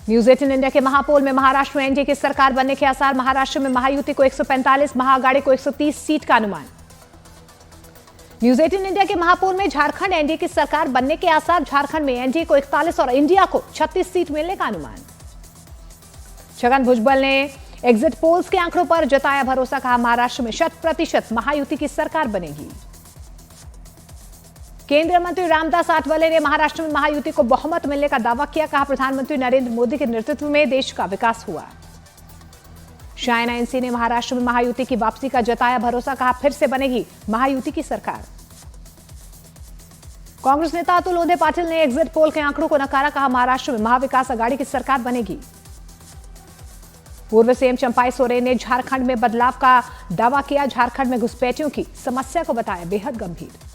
News 18 India के महापोल में महाराष्ट्र में एनडीए की सरकार बनने के आसार। महाराष्ट्र में महायुति को 145, महाअघाड़ी को 130 सीट का अनुमान। न्यूज 18 इंडिया के महापोल में झारखंड एनडीए की सरकार बनने के आसार। झारखंड में एनडीए को 41 और इंडिया को 36 सीट मिलने का अनुमान। छगन भुजबल ने एग्जिट पोल्स के आंकड़ों पर जताया भरोसा। कहा महाराष्ट्र में 100% महायुति की सरकार बनेगी। केंद्रीय मंत्री रामदास आठवले ने महाराष्ट्र में महायुति को बहुमत मिलने का दावा किया। कहा प्रधानमंत्री नरेंद्र मोदी के नेतृत्व में देश का विकास हुआ। शायना एनसी ने महाराष्ट्र में महायुति की वापसी का जताया भरोसा। कहा फिर से बनेगी महायुति की सरकार। कांग्रेस नेता अतुल लोंढे पाटिल ने एग्जिट पोल के आंकड़ों को नकारा। कहा महाराष्ट्र में महाविकास अघाड़ी की सरकार बनेगी। पूर्व सीएम चंपाई सोरेन ने झारखंड में बदलाव का दावा किया। झारखंड में घुसपैठियों की समस्या को बताया बेहद गंभीर।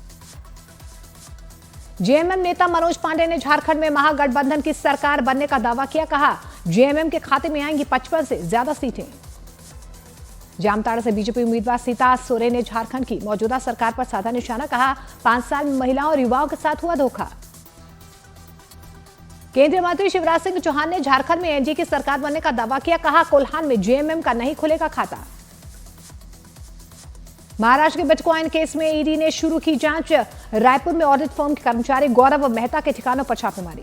जेएमएम नेता मनोज पांडे ने झारखंड में महागठबंधन की सरकार बनने का दावा किया। कहा जेएमएम के खाते में आएंगी 55 से ज्यादा सीटें। जामताड़ा से बीजेपी उम्मीदवार सीता सोरेन ने झारखंड की मौजूदा सरकार पर साधा निशाना। कहा 5 साल में महिलाओं और युवाओं के साथ हुआ धोखा। केंद्रीय मंत्री शिवराज सिंह चौहान ने झारखंड में एनडीए की सरकार बनने का दावा किया। कहा कोल्हान में जेएमएम का नहीं खुलेगा खाता। महाराष्ट्र के बिटकॉइन केस में ईडी ने शुरू की जांच। रायपुर में ऑडिट फर्म के कर्मचारी गौरव मेहता के ठिकानों पर छापेमारी।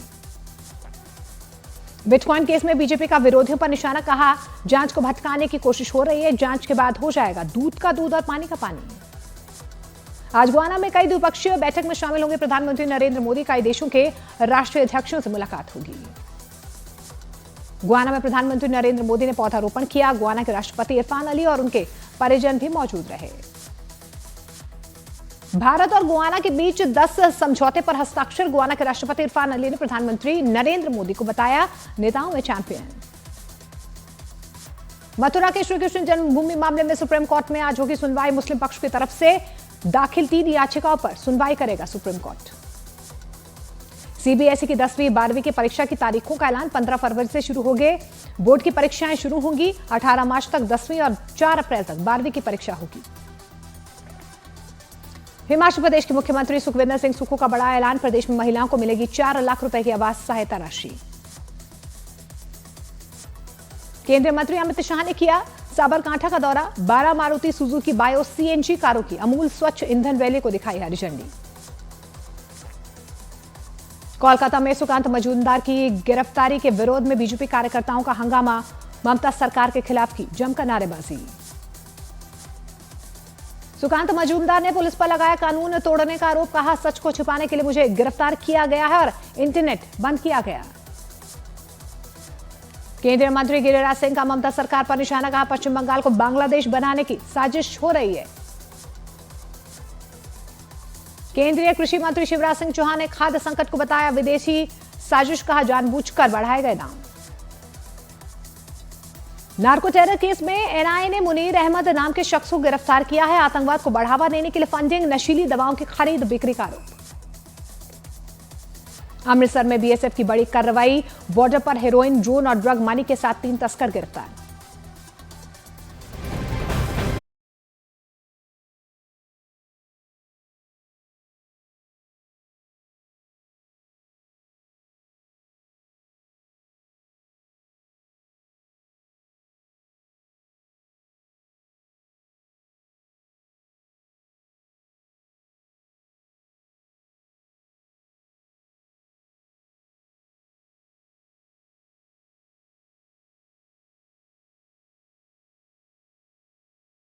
बिटकॉइन केस में बीजेपी का विरोधियों पर निशाना। कहा जांच को भटकाने की कोशिश हो रही है। जांच के बाद हो जाएगा दूध का दूध और पानी का पानी। आज गुआना में कई द्विपक्षीय बैठक में शामिल होंगे प्रधानमंत्री नरेंद्र मोदी। कई देशों के राष्ट्रीय अध्यक्षों से मुलाकात होगी। गुआना में प्रधानमंत्री नरेंद्र मोदी ने पौधारोपण किया। गुआना के राष्ट्रपति इरफान अली और उनके परिजन भी मौजूद रहे। भारत और गुआना के बीच 10 समझौते पर हस्ताक्षर। गुआना के राष्ट्रपति इरफान अली ने प्रधानमंत्री नरेंद्र मोदी को बताया नेताओं में चैंपियन। मथुरा के श्री कृष्ण जन्मभूमि मामले में सुप्रीम कोर्ट में आज होगी सुनवाई। मुस्लिम पक्ष की तरफ से दाखिल 3 याचिकाओं पर सुनवाई करेगा सुप्रीम कोर्ट। सीबीएसई की 10वीं 12वीं की परीक्षा की तारीखों का ऐलान 15 फरवरी से शुरू होंगे। बोर्ड की परीक्षाएं शुरू होंगी। 18 मार्च तक 10वीं और 4 अप्रैल तक 12वीं की परीक्षा होगी। हिमाचल प्रदेश के मुख्यमंत्री सुखविंदर सिंह सुक्खू का बड़ा ऐलान। प्रदेश में महिलाओं को मिलेगी 4 लाख रुपए की आवास सहायता राशि। केंद्रीय मंत्री अमित शाह ने किया साबरकांठा का दौरा। 12 मारुति सुजुकी बायो सीएनजी कारों की अमूल स्वच्छ ईंधन रैली को दिखाई हरी झंडी। कोलकाता में सुकांत मजूमदार की गिरफ्तारी के विरोध में बीजेपी कार्यकर्ताओं का हंगामा। ममता सरकार के खिलाफ की जमकर नारेबाजी। सुकांत मजूमदार ने पुलिस पर लगाया कानून तोड़ने का आरोप। कहा सच को छुपाने के लिए मुझे गिरफ्तार किया गया है और इंटरनेट बंद किया गया। केंद्रीय मंत्री गिरिराज सिंह का ममता सरकार पर निशाना। कहा पश्चिम बंगाल को बांग्लादेश बनाने की साजिश हो रही है। केंद्रीय कृषि मंत्री शिवराज सिंह चौहान ने खाद्य संकट को बताया विदेशी साजिश। कहा जानबूझकर बढ़ाए गए दाम। नार्को टेरर केस में एनआईए ने मुनीर अहमद नाम के शख्स को गिरफ्तार किया है। आतंकवाद को बढ़ावा देने के लिए फंडिंग, नशीली दवाओं की खरीद बिक्री का आरोप। अमृतसर में बीएसएफ की बड़ी कार्रवाई। बॉर्डर पर हेरोइन, ड्रोन और ड्रग मनी के साथ 3 तस्कर गिरफ्तार।